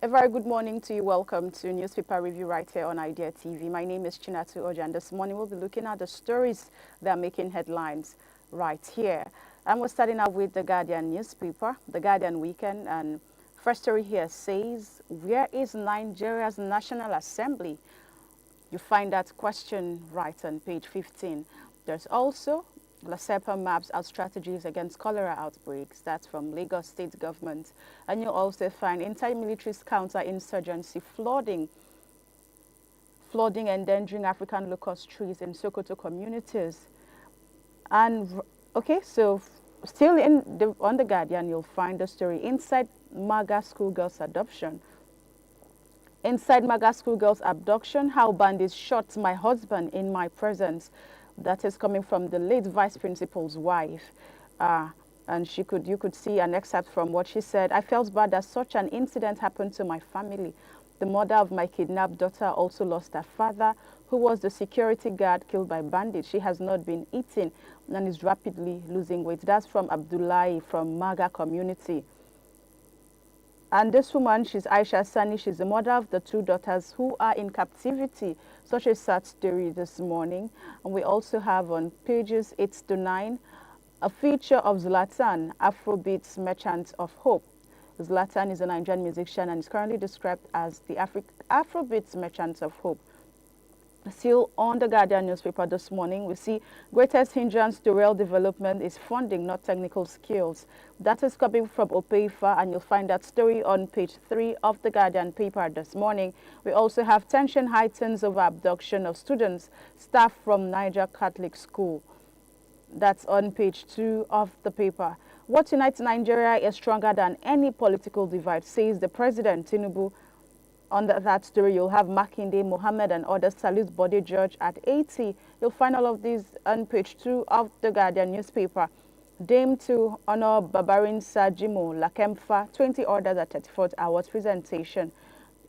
A very good morning to you. Welcome to Newspaper Review right here on Idea TV. My name is Chinatu Oja, and this morning we'll be looking at the stories that are making headlines right here. And we're starting out with the Guardian newspaper, the Guardian Weekend. And first story here says, where is Nigeria's National Assembly? You find that question right on page 15. There's also LASEPA maps out strategies against cholera outbreaks. That's from Lagos State Government. And you'll also find anti-militaries counter-insurgency flooding endangering African locust trees in Sokoto communities. And okay, so still on the Guardian, you'll find the story inside MAGA schoolgirls adoption. Inside MAGA schoolgirls abduction, how bandits shot my husband in my presence. That is coming from the late vice principal's wife. And you could see an excerpt from what she said. I felt bad that such an incident happened to my family. The mother of my kidnapped daughter also lost her father, who was the security guard killed by bandits. She has not been eating and is rapidly losing weight. That's from Abdullahi from MAGA community. And this woman, she's Aisha Sani. She's the mother of the two daughters who are in captivity. Such a sad story this morning. And we also have on pages 8 to 9 a feature of Zlatan, Afrobeats Merchant of Hope. Zlatan is a Nigerian musician and is currently described as the Afrobeats Merchant of Hope. Still on the Guardian newspaper this morning, we see greatest hindrance to rail development is funding, not technical skills. That is coming from OPEIFA, and you'll find that story on page 3 of the Guardian paper this morning. We also have tension heightens over abduction of students, staff from Niger Catholic School. That's on page 2 of the paper. What unites Nigeria is stronger than any political divide, says the President, Tinubu. On that story, you'll have Makinde, Mohammed, and others salute body judge at 80. You'll find all of these on page 2 of the Guardian newspaper. Dame to honor Babarin Sajimo Lakemfa, 20 orders at 34th awards presentation.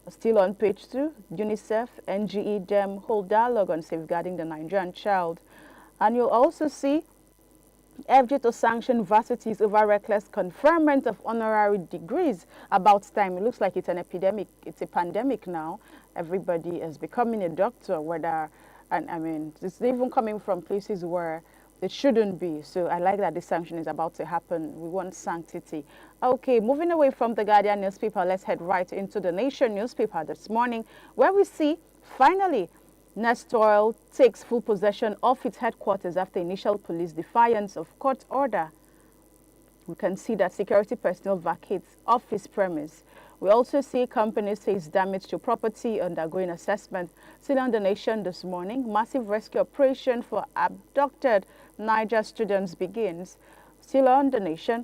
Still on page 2, UNICEF, NGE, DEM hold dialogue on safeguarding the Nigerian child. And you'll also see FG to sanction varsities over reckless conferment of honorary degrees. About time. It looks like it's an epidemic. It's a pandemic now. Everybody is becoming a doctor, and I mean, it's even coming from places where it shouldn't be. So I like that this sanction is about to happen. We want sanctity. Okay, moving away from the Guardian newspaper, let's head right into the Nation newspaper this morning, where we see, finally, Nest Oil takes full possession of its headquarters after initial police defiance of court order. We can see that security personnel vacates office premise. We also see companies face damage to property undergoing assessment. Still on the Nation this morning, massive rescue operation for abducted Niger students begins. Still on the Nation,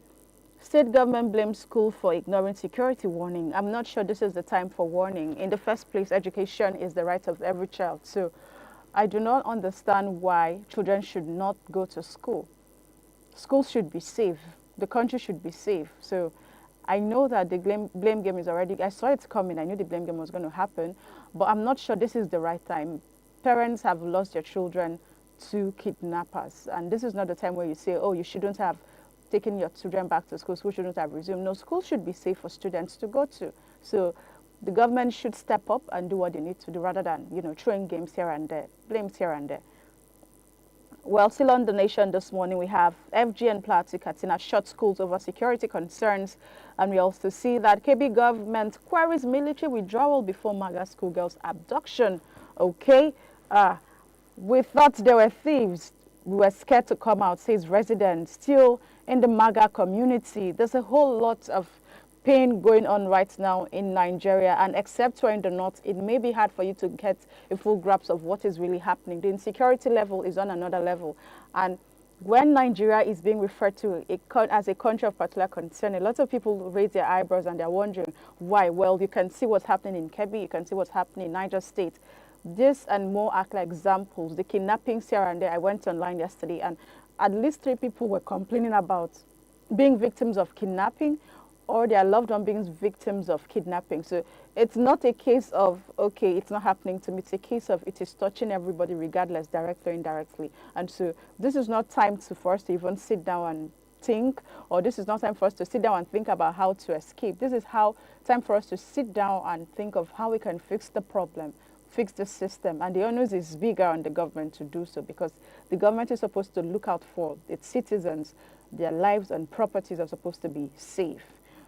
state government blames school for ignoring security warning. I'm not sure this is the time for warning. In the first place, education is the right of every child. So I do not understand why children should not go to school. Schools should be safe. The country should be safe. So I know that the blame game is already, I saw it coming. I knew the blame game was going to happen, but I'm not sure this is the right time. Parents have lost their children to kidnappers. And this is not the time where you say, oh, you shouldn't have taking your children back to school. School shouldn't have resumed. No, school should be safe for students to go to. So the government should step up and do what they need to do rather than, throwing games here and there, blames here and there. Well, still on the Nation this morning, we have FG and Plateau Katina shut schools over security concerns. And we also see that KB government queries military withdrawal before MAGA schoolgirls abduction. Okay, we thought there were thieves. We were scared to come out, says residents. Still in the MAGA community, there's a whole lot of pain going on right now in Nigeria, and except we're in the north, it may be hard for you to get a full grasp of what is really happening. The insecurity level is on another level, and When Nigeria is being referred to as a country of particular concern, a lot of people raise their eyebrows and they're wondering why. Well, you can see what's happening in Kebbi, you can see what's happening in Niger State. This and more are like examples. The kidnappings here and there. I went online yesterday and at least 3 people were complaining about being victims of kidnapping or their loved one being victims of kidnapping. So it's not a case of, okay, it's not happening to me. It's a case of it is touching everybody regardless, directly or indirectly. And so this is not time for us to even sit down and think, or this is not time for us to sit down and think about how to escape. This is time for us to sit down and think of how we can fix the problem, fix the system. And the onus is bigger on the government to do so, because the government is supposed to look out for its citizens. Their lives and properties are supposed to be safe.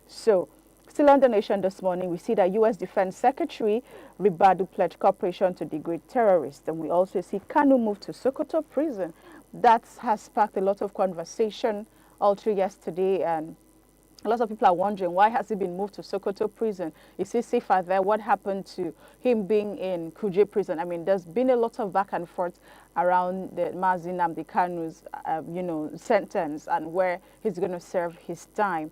So, still on the nation this morning, we see that U.S. Defense Secretary Ribadu pledged cooperation to degrade terrorists. And we also see Kanu move to Sokoto prison. That has sparked a lot of conversation all through yesterday, and a lot of people are wondering, why has he been moved to Sokoto prison? Is he safer there? What happened to him being in Kuje prison? I mean, there's been a lot of back and forth around the Mazi Nnamdi Kanu's, sentence and where he's going to serve his time.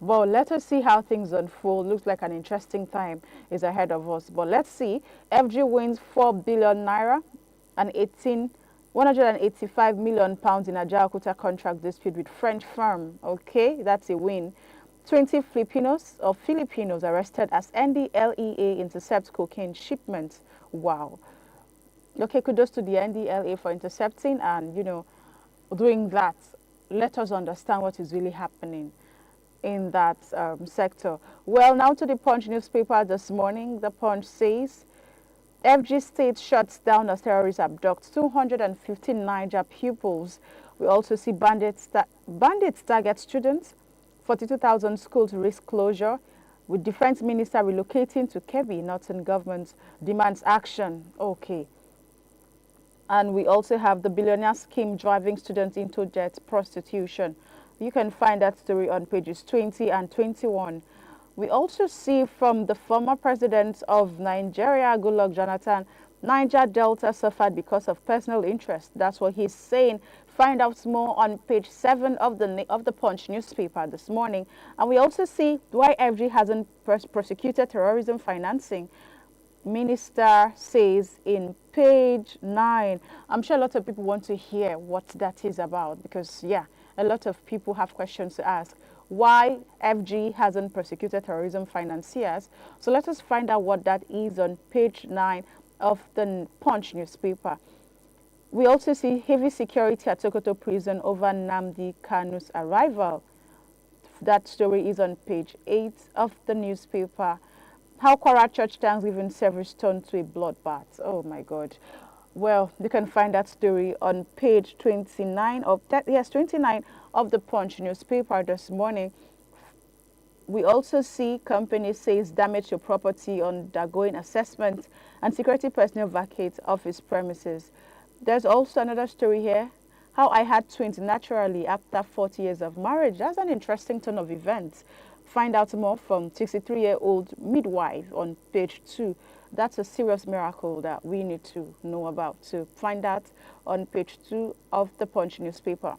Well, let us see how things unfold. Looks like an interesting time is ahead of us. But let's see. FG wins 4 billion naira and 185 million pounds in a Jakarta contract dispute with French firm. Okay, that's a win. 20 Filipinos arrested as NDLEA intercepts cocaine shipments. Wow. Okay, kudos to the NDLA for intercepting and, doing that. Let us understand what is really happening in that sector. Well, now to the Punch newspaper this morning. The Punch says, FG State shuts down as terrorists abduct 215 Niger pupils. We also see bandits target students. 42,000 schools risk closure. With Defense Minister relocating to Kebbi, Northern government demands action. Okay. And we also have the billionaire scheme driving students into debt prostitution. You can find that story on pages 20 and 21. We also see from the former president of Nigeria, Goodluck Jonathan, Niger Delta suffered because of personal interest. That's what he's saying. Find out more on page 7 of the Punch newspaper this morning. And we also see why FG hasn't prosecuted terrorism financing. Minister says in page 9. I'm sure a lot of people want to hear what that is about because, yeah, a lot of people have questions to ask. Why FG hasn't prosecuted terrorism financiers? So let us find out what that is on page 9 of the Punch newspaper. We also see heavy security at Sokoto prison over Nnamdi Kanu's arrival. That story is on page 8 of the newspaper. How Kwara Church Thanksgiving service turned to a bloodbath. Oh my God. Well, you can find that story on page 29 of the Punch newspaper this morning. We also see company says damage to property undergoing assessment and security personnel vacate office premises. There's also another story here. How I had twins naturally after 40 years of marriage. That's an interesting turn of events. Find out more from 63-year-old midwife on page 2. That's a serious miracle that we need to know about. So find that on page 2 of the Punch newspaper.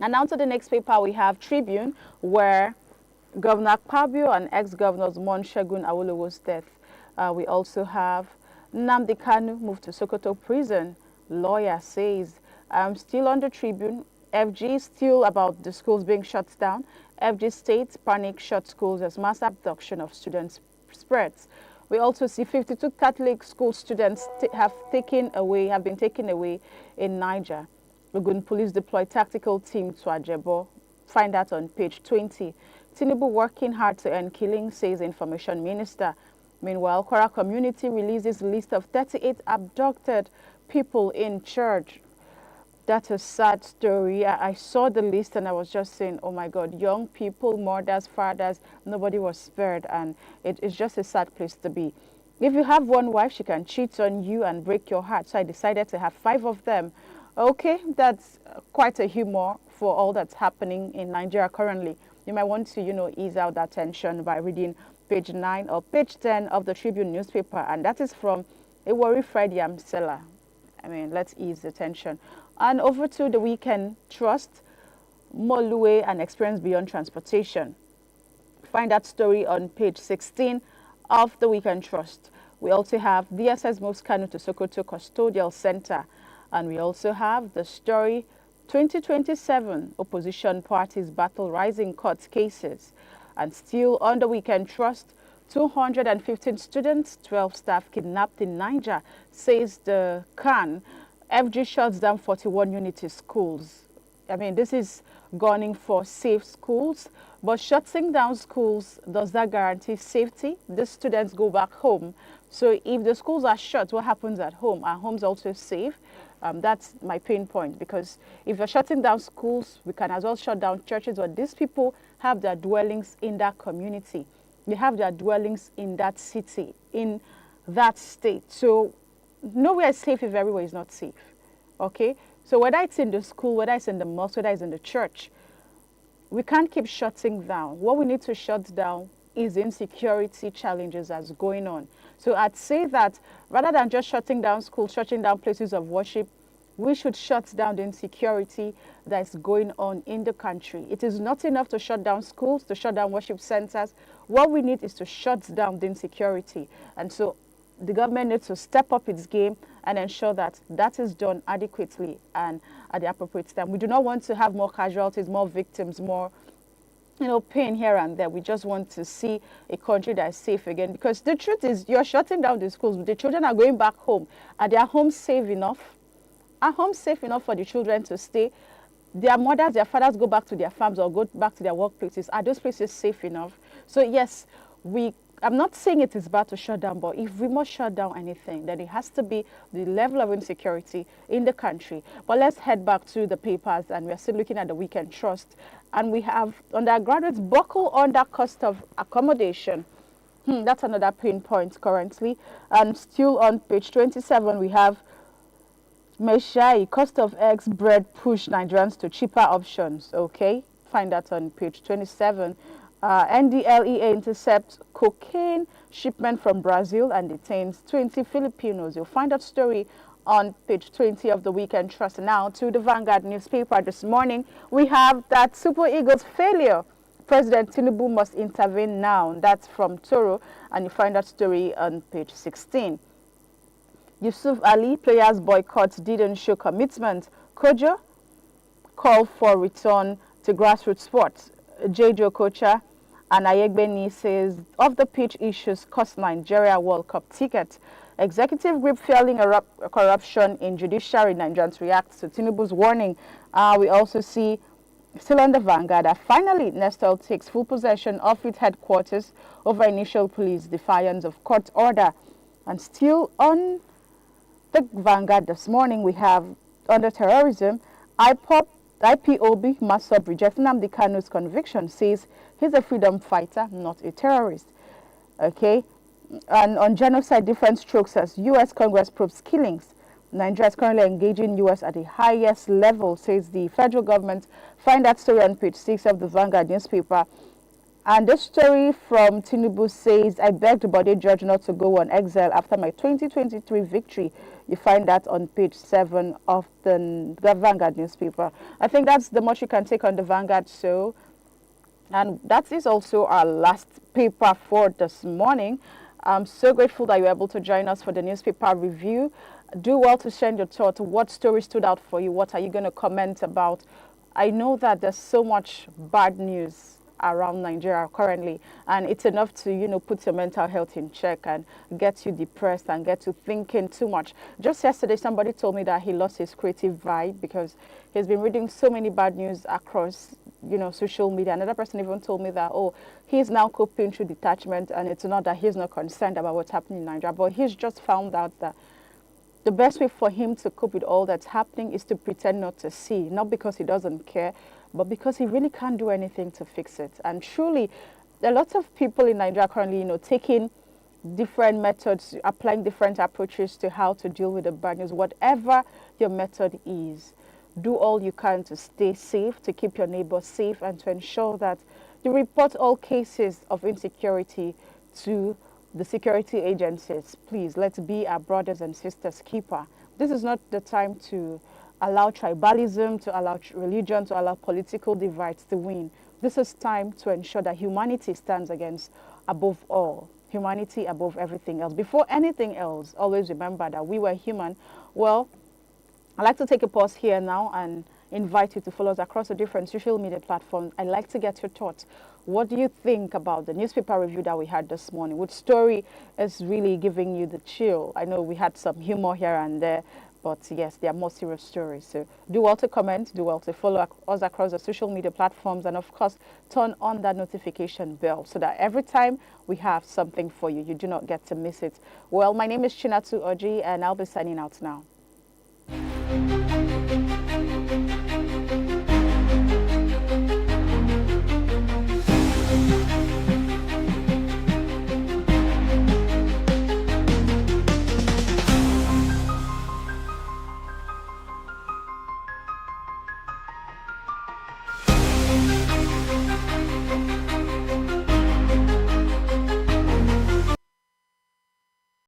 And now to the next paper, we have Tribune, where Governor Akpabio and ex-governors mourn Segun Awolowo's death. We also have Nnamdi Kanu moved to Sokoto prison. Lawyer says, still on the Tribune, FG still about the schools being shut down. FG State panic shut schools as mass abduction of students spreads. We also see 52 Catholic school students have been taken away in Niger. Ogun police deploy tactical team to Ajebo. Find that on page 20. Tinubu working hard to end killing, says Information Minister. Meanwhile, Kwara community releases list of 38 abducted people in church. That's a sad story. I saw the list and I was just saying, oh my God, young people, mothers, fathers, nobody was spared. And it's just a sad place to be. If you have one wife, she can cheat on you and break your heart. So I decided to have 5 of them. Okay, that's quite a humor for all that's happening in Nigeria currently. You might want to, ease out that tension by reading page 9 or page 10 of the Tribune newspaper. And that is from Ewori Fred Yamsela. I mean, let's ease the tension. And over to the Weekend Trust, Molue and Experience Beyond Transportation. Find that story on page 16 of the Weekend Trust. We also have DSS moves Kanu to Sokoto Custodial Center. And we also have the story 2027 opposition parties battle rising court cases. And still on the Weekend Trust, 215 students, 12 staff kidnapped in Niger, says the Khan. FG shuts down 41 unity schools. I mean, this is gunning for safe schools, but shutting down schools, does that guarantee safety? The students go back home. So if the schools are shut, what happens at home? Are homes also safe? That's my pain point, because if you're shutting down schools, we can as well shut down churches, but these people have their dwellings in that community. They have their dwellings in that city, in that state. So nowhere is safe if everywhere is not safe. Okay? So whether it's in the school, whether it's in the mosque, whether it's in the church, we can't keep shutting down. What we need to shut down is insecurity challenges that's going on. So I'd say that rather than just shutting down schools, shutting down places of worship, we should shut down the insecurity that's going on in the country. It is not enough to shut down schools, to shut down worship centers. What we need is to shut down the insecurity. And so the government needs to step up its game and ensure that that is done adequately and at the appropriate time. We do not want to have more casualties, more victims, more pain here and there. We just want to see a country that is safe again. Because the truth is, you're shutting down the schools, but the children are going back home. Are their homes safe enough? Are homes safe enough for the children to stay? Their mothers, their fathers go back to their farms or go back to their workplaces. Are those places safe enough? So yes, I'm not saying it is bad to shut down, but if we must shut down anything, then it has to be the level of insecurity in the country. But let's head back to the papers, and we're still looking at the Weekend Trust. And we have undergraduates buckle under cost of accommodation. That's another pain point currently. And still on page 27, we have Meshai, cost of eggs, bread push Nigerians to cheaper options. Okay, find that on page 27. NDLEA intercepts cocaine shipment from Brazil and detains 20 Filipinos. You'll find that story on page 20 of the Weekend Trust. Now to the Vanguard newspaper this morning, we have that Super Eagles failure. President Tinubu must intervene now. That's from Toro, and you find that story on page 16. Yusuf Ali, players boycott didn't show commitment. Kojo, call for return to grassroots sports. J.J. Okocha and Ayegbeni says off the pitch issues cost Nigeria World Cup ticket. Executive grip failing corruption in judiciary. Nigerians react to Tinubu's warning. We also see, still on the Vanguard, that finally Nestle takes full possession of its headquarters over initial police defiance of court order. And still on the Vanguard this morning, we have under terrorism, IPOB Masop rejects Nnamdi Kanu's conviction, says he's a freedom fighter, not a terrorist. Okay, and on genocide, different strokes as U.S. Congress probes killings. Nigeria is currently engaging U.S. at the highest level, says the federal government. Find that story on page 6 of the Vanguard newspaper. And this story from Tinubu says, I begged Bode George not to go on exile after my 2023 victory. You find that on page 7 of the Vanguard newspaper. I think that's the much you can take on the Vanguard show. And that is also our last paper for this morning. I'm so grateful that you were able to join us for the newspaper review. Do well to send your thoughts. What story stood out for you? What are you going to comment about? I know that there's so much bad news around Nigeria currently, and it's enough to put your mental health in check and get you depressed and get you thinking too much. Just yesterday somebody told me that he lost his creative vibe because he's been reading so many bad news across social media. Another person even told me that he's now coping through detachment, and it's not that he's not concerned about what's happening in Nigeria, but he's just found out that the best way for him to cope with all that's happening is to pretend not to see, not because he doesn't care, but because he really can't do anything to fix it. And truly, there are lots of people in Nigeria currently, taking different methods, applying different approaches to how to deal with the bad news. Whatever your method is, do all you can to stay safe, to keep your neighbors safe, and to ensure that you report all cases of insecurity to the security agencies. Please, let's be our brothers and sisters keeper. This is not the time to allow tribalism, to allow religion, to allow political divides to win. This is time to ensure that humanity stands against above all. Humanity above everything else. Before anything else, always remember that we were human. Well, I'd like to take a pause here now and invite you to follow us across the different social media platforms. I'd like to get your thoughts. What do you think about the newspaper review that we had this morning? Which story is really giving you the chill? I know we had some humor here and there, but yes, they are more serious stories. So do well to comment, do well to follow us across the social media platforms, and of course, turn on that notification bell so that every time we have something for you, you do not get to miss it. Well, my name is Chinatu Oji, and I'll be signing out now.